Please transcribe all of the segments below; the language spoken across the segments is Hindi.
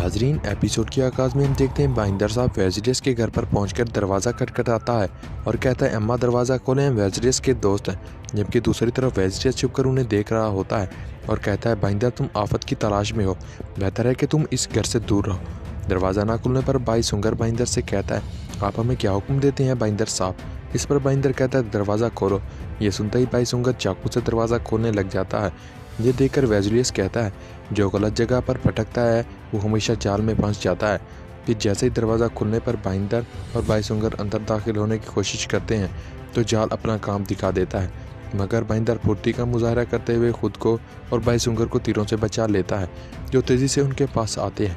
नाजरीन, एपिसोड के आगाज में हम देखते हैं बाइंदर साहब वेजिटेस के घर पर पहुंचकर दरवाज़ा खटखटाता है और कहता है अम्मा दरवाज़ा खोलें, हम वेजिटेस के दोस्त हैं। जबकि दूसरी तरफ वेजिटेस छुपकर उन्हें देख रहा होता है और कहता है बाइंदर, तुम आफत की तलाश में हो, बेहतर है कि तुम इस घर से दूर रहो। दरवाज़ा ना खुलने पर भाई सुंगर बाइंदर से कहता है आप हमें क्या हुक्म देते हैं बाइंदर साहब। इस पर बाइंदर कहता है दरवाज़ा खोलो। ये सुनते ही भाई सुंगर चाकू से दरवाज़ा खोलने लग जाता है। ये देखकर वेजुलियस कहता है जो गलत जगह पर भटकता है वो हमेशा जाल में फंस जाता है। फिर जैसे ही दरवाज़ा खुलने पर बाइंदर और बाईसुंगर अंदर दाखिल होने की कोशिश करते हैं तो जाल अपना काम दिखा देता है, मगर बाइंदर फुर्ती का मुजाहरा करते हुए खुद को और बाईसुंगर को तीरों से बचा लेता है जो तेज़ी से उनके पास आते हैं।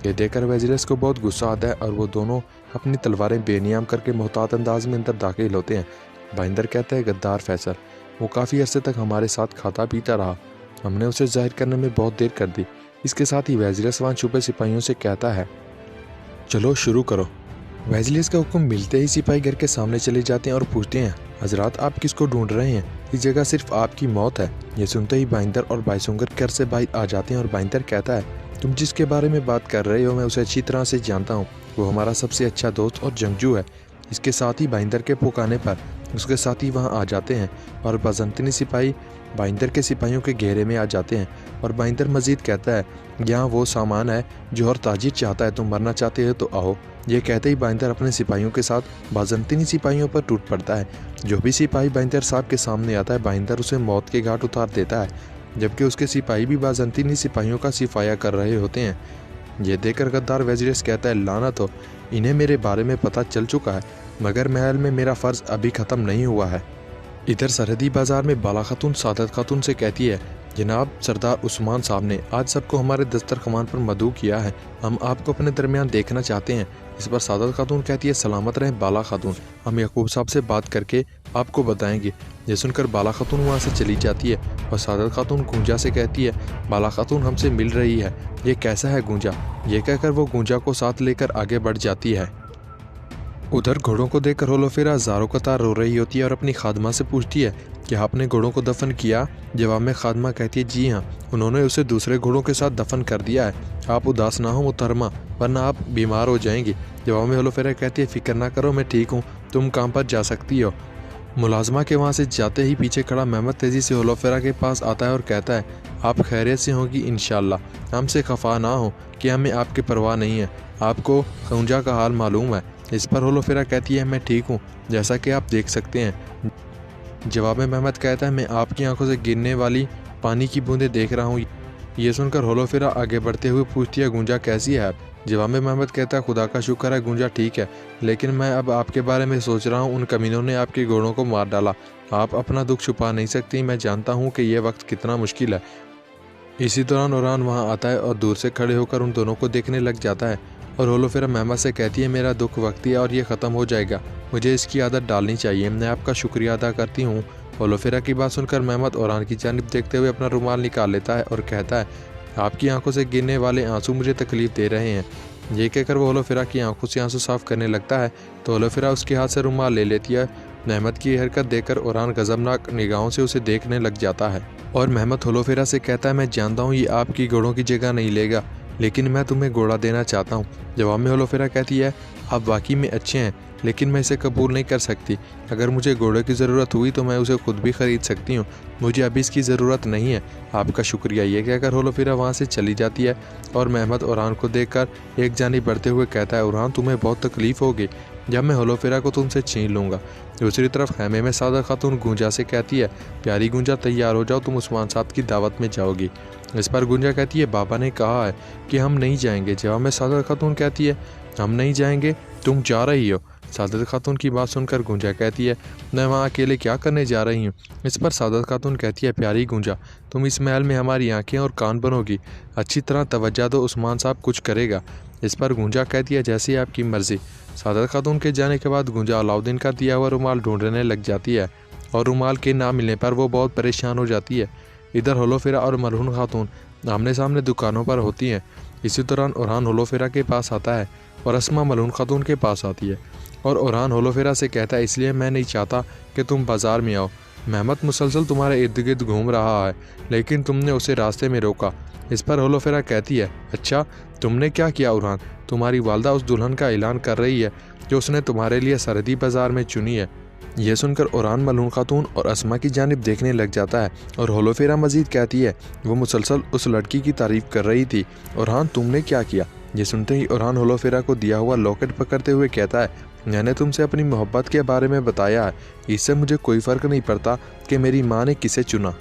ये देखकर वेजुलियस को बहुत गुस्सा आता है और वो दोनों अपनी तलवारें बेनियाम करके मोहतात अंदाज में अंदर दाखिल होते हैं। बाइंदर कहता है गद्दार फैसल, वो काफ़ी अरसे तक हमारे साथ खाता पीता रहा, हमने उसे जाहिर करने में बहुत देर कर दी। इसके साथ ही वेजिलियस वहाँ छुपे सिपाहियों से कहता है चलो शुरू करो। वेजिलियस का हुक्म मिलते ही सिपाही घर के सामने चले जाते हैं और पूछते हैं हजरात आप किसको ढूंढ रहे हैं, इस जगह सिर्फ आपकी मौत है। ये सुनते ही बाइंदर और बाईसुंगर घर से बाहर आ जाते हैं और बाइंदर कहता है तुम जिसके बारे में बात कर रहे हो मैं उसे अच्छी तरह से जानता हूँ, वो हमारा सबसे अच्छा दोस्त और जंगजू है। इसके साथ ही बाइंदर के पुकाने पर उसके साथी वहाँ आ जाते हैं और बाज़ंतीनी सिपाही बाइंदर के सिपाहियों के घेरे में आ जाते हैं और बाइंदर मजीद कहता है यहाँ वो सामान है जो हर ताजिर चाहता है, तुम मरना चाहते हो तो आओ। ये कहते ही बाइंदर अपने सिपाहियों के साथ बाज़ंतीनी सिपाहियों पर टूट पड़ता है। जो भी सिपाही बाइंदर साहब के सामने आता है बाइंदर उसे मौत के घाट उतार देता है, जबकि उसके सिपाही भी बाज़ंतीनी सिपाहियों का सिफाया कर रहे होते हैं। ये देखकर गद्दार वेजिलियस कहता है लानत हो, इन्हें मेरे बारे में पता चल चुका है, मगर महल में मेरा फ़र्ज़ अभी ख़त्म नहीं हुआ है। इधर सरहदी बाज़ार में बाला खातून सादत खातून से कहती है जनाब सरदार उस्मान साहब ने आज सबको हमारे दस्तरखान पर मदऊ किया है, हम आपको अपने दरमियान देखना चाहते हैं। इस पर सादत खातून कहती है सलामत रहे बाला खातून, हम यकूब साहब से बात करके आपको बताएंगे। ये सुनकर बाला खातून वहाँ से चली जाती है और सादत खातून गूंजा से कहती है बाला खातून हमसे मिल रही है, ये कैसा है गूंजा। ये कहकर वो गूंजा को साथ लेकर आगे बढ़ जाती है। उधर घोड़ों को देखकर होलोफेरा ज़ारो कतार रो रही होती है और अपनी खादमा से पूछती है कि आपने घोड़ों को दफन किया। जवाब में खादमा कहती है जी हाँ, उन्होंने उसे दूसरे घोड़ों के साथ दफन कर दिया है, आप उदास ना हो मुहतरमा वरना आप बीमार हो जाएंगी। जवाब में होलोफेरा कहती है फ़िक्र ना करो, मैं ठीक हूँ, तुम काम पर जा सकती हो। मुलाजमा के वहाँ से जाते ही पीछे खड़ा मेहमद तेज़ी से होलोफेरा के पास आता है और कहता है आप खैरियत से होंगी इंशाल्लाह, हमसे खफा ना हो कि हमें आपकी परवाह नहीं है, आपको खौंजा का हाल मालूम है। इस पर होलोफेरा कहती है मैं ठीक हूँ, जैसा कि आप देख सकते हैं। जवाब में मेहमद कहता है मैं आपकी आंखों से गिरने वाली पानी की बूंदें देख रहा हूँ। ये सुनकर होलोफेरा आगे बढ़ते हुए पूछती है गूंजा कैसी है आप। जवाब में मेहमद कहता है खुदा का शुक्र है गूंजा ठीक है, लेकिन मैं अब आपके बारे में सोच रहा हूँ, उन कमीनों ने आपके घोड़ों को मार डाला, आप अपना दुख छुपा नहीं सकती, मैं जानता हूँ कि यह वक्त कितना मुश्किल है। इसी दौरान ओरान वहाँ आता है और दूर से खड़े होकर उन दोनों को देखने लग जाता है और होलोफेरा मेहमद से कहती है मेरा दुख वक्ती है और ये ख़त्म हो जाएगा, मुझे इसकी आदत डालनी चाहिए, मैं आपका शुक्रिया अदा करती हूँ। होलोफेरा की बात सुनकर मेहमद ओरान की जानिब देखते हुए अपना रुमाल निकाल लेता है और कहता है आपकी आंखों से गिरने वाले आंसू मुझे तकलीफ़ दे रहे हैं। ये कहकर वो होलोफेरा की आंखों से आंसू साफ करने लगता है तो होलोफेरा उसके हाथ से रुमाल ले लेती है। मेहमद की हरकत देखकर ओरान गज़बनाक निगाहों से उसे देखने लग जाता है और मेहमद होलोफेरा से कहता है मैं जानता हूँ ये आपकी घोड़ों की जगह नहीं लेगा, लेकिन मैं तुम्हें घोड़ा देना चाहता हूँ। जवाब में होलोफेरा कहती है आप वाकई में अच्छे हैं, लेकिन मैं इसे कबूल नहीं कर सकती, अगर मुझे घोड़े की ज़रूरत हुई तो मैं उसे खुद भी ख़रीद सकती हूँ, मुझे अभी इसकी ज़रूरत नहीं है, आपका शुक्रिया। ये कहकर होलोफेरा वहाँ से चली जाती है और मेहमद ओरान को देखकर एक जानिब बढ़ते हुए कहता है ओरान तुम्हें बहुत तकलीफ़ होगी जब मैं होलोफेरा को तुमसे छीन लूँगा। दूसरी तरफ खैमे में सादा खातून गूंजा से कहती है प्यारी गूंजा तैयार हो जाओ, तुम उस्मान साहब की दावत में जाओगी। इस पर गूंजा कहती है बाबा ने कहा है कि हम नहीं जाएंगे। जवाब में सादा खातून कहती है हम नहीं जाएंगे, तुम जा रही हो। सादत खातून की बात सुनकर गूंजा कहती है मैं वहाँ अकेले क्या करने जा रही हूँ। इस पर सादत खातून कहती है प्यारी गूंजा तुम इस महल में हमारी आंखें और कान बनोगी, अच्छी तरह तवज्जो दो, उस्मान साहब कुछ करेगा। इस पर गूंजा कहती है जैसी आपकी मर्ज़ी। सादत खातून के जाने के बाद गूंजा अलाउद्दीन का दिया हुआ रुमाल ढूंढने लग जाती है और रुमाल के ना मिलने पर वो बहुत परेशान हो जाती है। इधर होलोफेरा और मरहून खातून आमने सामने दुकानों पर होती हैं। इसी दौरान ओरान होलोफेरा के पास आता है और अस्मा मलून खातून के पास आती है और ओरान होलोफेरा से कहता है इसलिए मैं नहीं चाहता कि तुम बाज़ार में आओ, मेहमद मुसलसल तुम्हारे इर्द गिर्द घूम रहा है, लेकिन तुमने उसे रास्ते में रोका, इस पर होलोफेरा कहती है, अच्छा तुमने क्या किया उरहान, तुम्हारी वालदा उस दुल्हन का ऐलान कर रही है जो उसने तुम्हारे लिए सरहदी बाजार में चुनी है। यह सुनकर उरहान मलून खातून और अस्मा की जानिब देखने लग जाता है और होलोफेरा मजीद कहती है, वो मुसलसल उस लड़की की तारीफ कर रही थी। उरहान तुमने क्या किया? ये सुनते ही उरहान होलोफेरा को दिया हुआ लॉकेट पकड़ते हुए कहता है, मैंने तुमसे अपनी मोहब्बत के बारे में बताया है, इससे मुझे कोई फ़र्क नहीं पड़ता कि मेरी माँ ने किसे चुना।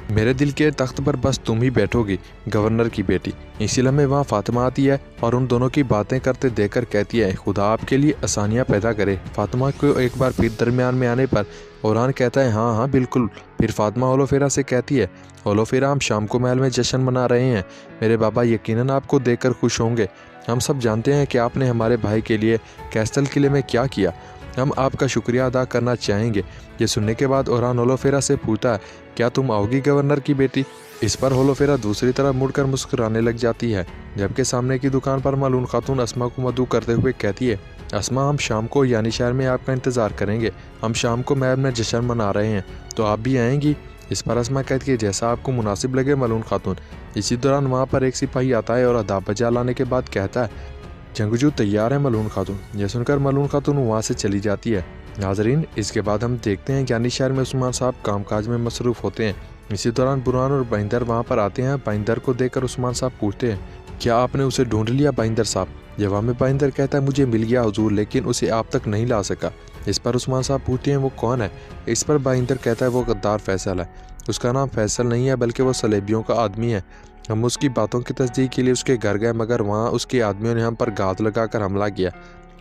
मेरे दिल के तख्त पर बस तुम ही बैठोगी, गवर्नर की बेटी। इसी लम्हे वहाँ फातिमा आती है और उन दोनों की बातें करते देखकर कहती है, खुदा आपके लिए आसानियाँ पैदा करे। फातिमा को एक बार फिर दरमियान में आने पर उरहान कहता है, हाँ हाँ बिल्कुल। फिर फातिमा होलोफेरा से कहती है, होलोफेरा हम शाम को महल में जश्न मना रहे हैं, मेरे बाबा यकीनन आपको देखकर खुश होंगे। हम सब जानते हैं कि आपने हमारे भाई के लिए कैस्टल किले में क्या किया, हम आपका शुक्रिया अदा करना चाहेंगे। ये सुनने के बाद उरहान होलोफेरा से पूछता है, क्या तुम आओगी गवर्नर की बेटी? इस पर होलोफेरा दूसरी तरफ मुड़कर मुस्कुराने लग जाती है, जबकि सामने की दुकान पर मलून खातून अस्मा को मदऊ करते हुए कहती है, अस्मा हम शाम को यानी शहर में आपका इंतज़ार करेंगे, हम शाम को महल में जश्न मना रहे हैं, तो आप भी आएंगी? इस पर अस्मा कहती है, जैसा आपको मुनासिब लगे मलून खातून। इसी दौरान वहाँ पर एक सिपाही आता है और अदाब बजा लाने के बाद कहता है, जंगजू तैयार है मलून खातून। यह सुनकर मलून खातून वहाँ से चली जाती है। नाजरीन, इसके बाद हम देखते हैं यानी शहर में उस्मान साहब कामकाज में मसरूफ़ होते हैं। इसी दौरान बुरहान और बाइंदर वहाँ पर आते हैं। बाइंदर को देखकर उस्मान साहब पूछते हैं, क्या आपने उसे ढूंढ लिया बाइंदर साहब? जवाब में बाइंदर कहता है, मुझे मिल गया हुजूर, लेकिन उसे आप तक नहीं ला सका। इस पर उस्मान साहब पूछते हैं, वो कौन है? इस पर बाइंदर कहता है, वो गद्दार फैसल है। उसका नाम फैसल नहीं है बल्कि वो सलेबियों का आदमी है। हम उसकी बातों की तस्दीक के लिए उसके घर गए, मगर वहाँ उसके आदमियों ने हम पर घात लगाकर हमला किया।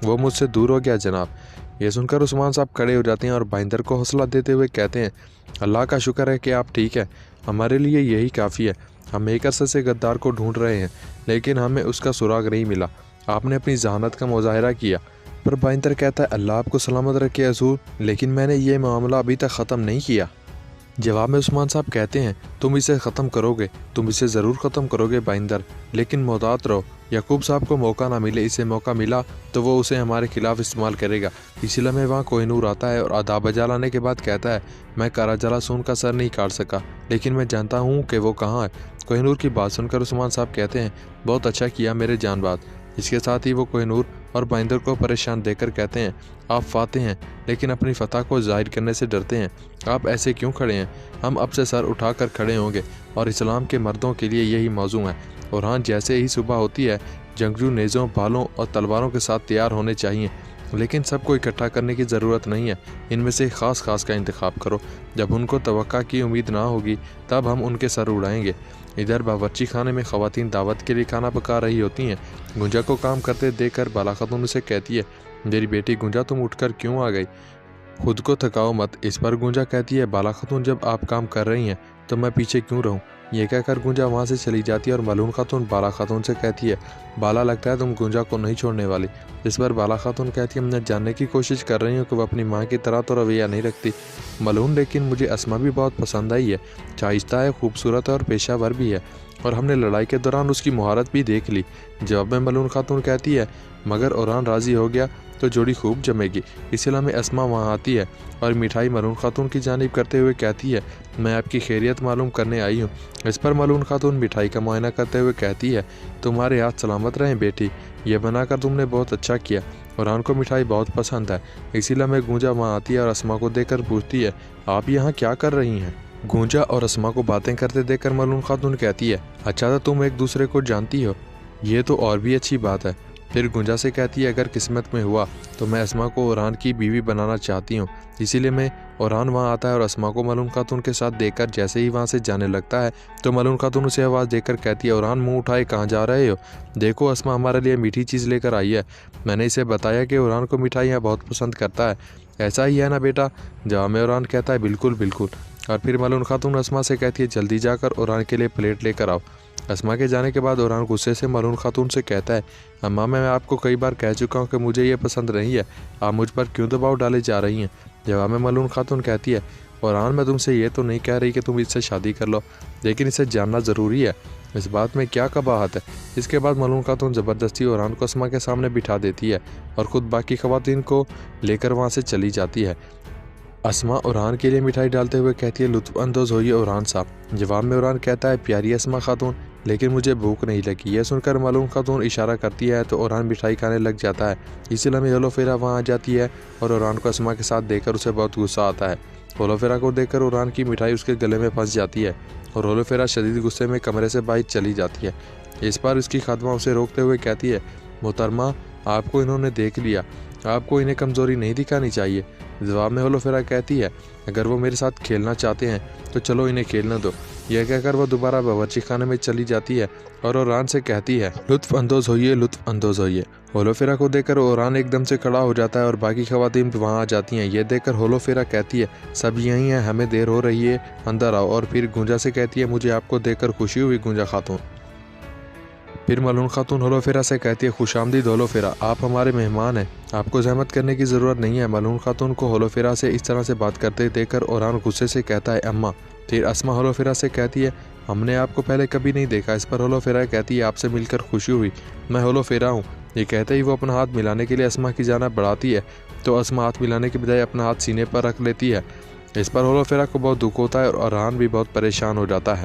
वो मुझसे दूर हो गया जनाब। ये सुनकर उस्मान साहब खड़े हो जाते हैं और बाइंदर को हौसला देते हुए कहते हैं, अल्लाह का शुक्र है कि आप ठीक है, हमारे लिए यही काफ़ी है। हम एक अरसे से गद्दार को ढूंढ रहे हैं, लेकिन हमें उसका सुराग नहीं मिला। आपने अपनी जहानत का मुजाहरा किया। पर बाइंदर कहता है, अल्लाह आपको सलामत रखे हजूर, लेकिन मैंने ये मामला अभी तक ख़त्म नहीं किया। जवाब में उस्मान साहब कहते हैं, तुम इसे ख़त्म करोगे, तुम इसे ज़रूर ख़त्म करोगे बाइंदर, लेकिन मोहतात रहो। याकूब साहब को मौका ना मिले, इसे मौका मिला तो वो उसे हमारे खिलाफ इस्तेमाल करेगा। इसी लम्हे वहाँ कोहिनूर आता है और आधा बजा लाने के बाद कहता है, मैं कारा जलासून का सर नहीं काट सका, लेकिन मैं जानता हूँ कि वो कहाँ है। कोहिनूर की बात सुनकर उस्मान साहब कहते हैं, बहुत अच्छा किया मेरे जानबाज। इसके साथ ही वो कोहिनूर और बाइंदर को परेशान देखकर कहते हैं, आप फाते हैं लेकिन अपनी फतह को जाहिर करने से डरते हैं। आप ऐसे क्यों खड़े हैं? हम अब से सर उठाकर खड़े होंगे और इस्लाम के मर्दों के लिए यही मौजू है। और हाँ, जैसे ही सुबह होती है, जंगजू नेज़ों, भालों और तलवारों के साथ तैयार होने चाहिए, लेकिन सबको इकट्ठा करने की ज़रूरत नहीं है। इनमें से ख़ास का इंतखाब करो। जब उनको तवक्का की उम्मीद ना होगी तब हम उनके सर उड़ाएंगे। इधर बावर्ची खाने में ख़वातीन दावत के लिए खाना पका रही होती हैं। गुंजा को काम करते देखकर बाला खातून उसे कहती है, मेरी बेटी गुंजा, तुम उठकर क्यों आ गई? खुद को थकाओ मत। इस पर गुंजा कहती है, बाला खातून, जब आप काम कर रही हैं तो मैं पीछे क्यों रहूं? ये कहकर गुंजा वहाँ से चली जाती है और मलून खातून बाला खातून से कहती है, बाला, लगता है तुम गुंजा को नहीं छोड़ने वाली। इस पर बाला खातून कहती है, मैं जानने की कोशिश कर रही हूँ कि वह अपनी माँ की तरह तो रवैया नहीं रखती मलून, लेकिन मुझे अस्मा भी बहुत पसंद आई है। शाइस्ता है, खूबसूरत है और पेशावर भी है, और हमने लड़ाई के दौरान उसकी महारत भी देख ली। जवाब में मलून खातून कहती है, मगर उरहान राज़ी हो गया तो जोड़ी खूब जमेगी। इस में अस्मा वहाँ आती है और मिठाई मलून खातून की जानिब करते हुए कहती है, मैं आपकी खैरियत मालूम करने आई हूँ। इस पर मलून खातून मिठाई का मुआयना करते हुए कहती है, तुम्हारे हाथ सलामत रहें बेटी, यह बनाकर तुमने बहुत अच्छा किया। उरहान को मिठाई बहुत पसंद है। इसी में गूंजा वहाँ आती है और अस्मा को देखकर पूछती है, आप यहाँ क्या कर रही हैं? गूंजा और अस्मा को बातें करते देखकर मलून खातून कहती है, अच्छा तो तुम एक दूसरे को जानती हो, ये तो और भी अच्छी बात है। फिर गुंजा से कहती है, अगर किस्मत में हुआ तो मैं अस्मा को उरहान की बीवी बनाना चाहती हूँ। इसीलिए मैं उरहान वहाँ आता है और अस्मा को मलून खातून के साथ देखकर जैसे ही वहाँ से जाने लगता है तो मलून खातून उसे आवाज़ देकर कहती है, उरहान, मुंह उठाए कहाँ जा रहे हो? देखो, अस्मा हमारे लिए मीठी चीज़ लेकर आई है। मैंने इसे बताया कि उरहान को मिठाइयाँ बहुत पसंद करता है, ऐसा ही है ना बेटा? जवाब में उरहान कहता है, बिल्कुल बिल्कुल। और फिर मलून खातून अस्मा से कहती है, जल्दी जाकर उरहान के लिए प्लेट लेकर आओ। अस्मा के जाने के बाद उरहान गुस्से से मलून खातून से कहता है, अम्मा, मैं आपको कई बार कह चुका हूँ कि मुझे ये पसंद नहीं है, आप मुझ पर क्यों दबाव डाले जा रही हैं? जवाब में मलून खातून कहती है, उरहान, मैं तुमसे ये तो नहीं कह रही कि तुम इससे शादी कर लो, लेकिन इसे जानना ज़रूरी है, इस बात में क्या कबाहत है? इसके बाद मलून खातून ज़बरदस्ती उरहान को अस्मा के सामने बिठा देती है और ख़ुद बाकी ख़वातीन को लेकर वहाँ से चली जाती है। अस्मा उरहान के लिए मिठाई डालते हुए कहती है, लुत्फ़ अंदोज़ होइए उरहान साहब। जवाब में उरहान कहता है, प्यारी अस्मा खातून, लेकिन मुझे भूख नहीं लगी। यह सुनकर मालूम खातून इशारा करती है तो ओरान मिठाई खाने लग जाता है। इसी लम्हे होलोफेरा वहाँ आ जाती है और ओरान को अस्मा के साथ देखकर उसे बहुत गुस्सा आता है। होलोफेरा को देखकर ओरान की मिठाई उसके गले में फंस जाती है और होलोफेरा शदीद गुस्से में कमरे से बाहर चली जाती है। इस बार उसकी खादमा उसे रोकते हुए कहती है, मोहतरमा, आपको इन्होंने देख लिया, आपको इन्हें कमज़ोरी नहीं दिखानी चाहिए। जवाब में होलोफेरा कहती है, अगर वो मेरे साथ खेलना चाहते हैं तो चलो इन्हें खेलने दो। यह कहकर वह दोबारा बावर्ची खाने में चली जाती है और ओरान से कहती है, लुत्फ़ अंदोज़ होइए, लुत्फ़ अंदोज़ होइए। होलोफेरा को देखकर ओरान एकदम से खड़ा हो जाता है और बाकी ख़वातीन भी वहाँ आ जाती हैं। यह देखकर होलोफेरा कहती है, सब यहीं हैं, हमें देर हो रही है, अंदर आओ। और फिर गूंजा से कहती है, मुझे आपको देखकर खुशी हुई गूंजा खातून। फिर मलून खातून होलोफेरा से कहती है, खुशामदीद होलोफेरा, आप हमारे मेहमान हैं, आपको जहमत करने की ज़रूरत नहीं है। मलून खातून को होलोफेरा से इस तरह से बात करते देखकर ओरान गुस्से से कहता है, अम्मा। फिर अस्मा होलोफेरा से कहती है, हमने आपको पहले कभी नहीं देखा। इस पर होलोफेरा कहती है, आपसे मिलकर खुशी हुई, मैं होलोफेरा हूँ। ये कहते ही वो अपना हाथ मिलाने के लिए अस्मा की जानिब बढ़ाती है तो अस्मा हाथ मिलाने के बजाय अपना हाथ सीने पर रख लेती है। इस पर होलोफेरा को बहुत दुख होता है और ओरान भी बहुत परेशान हो जाता है।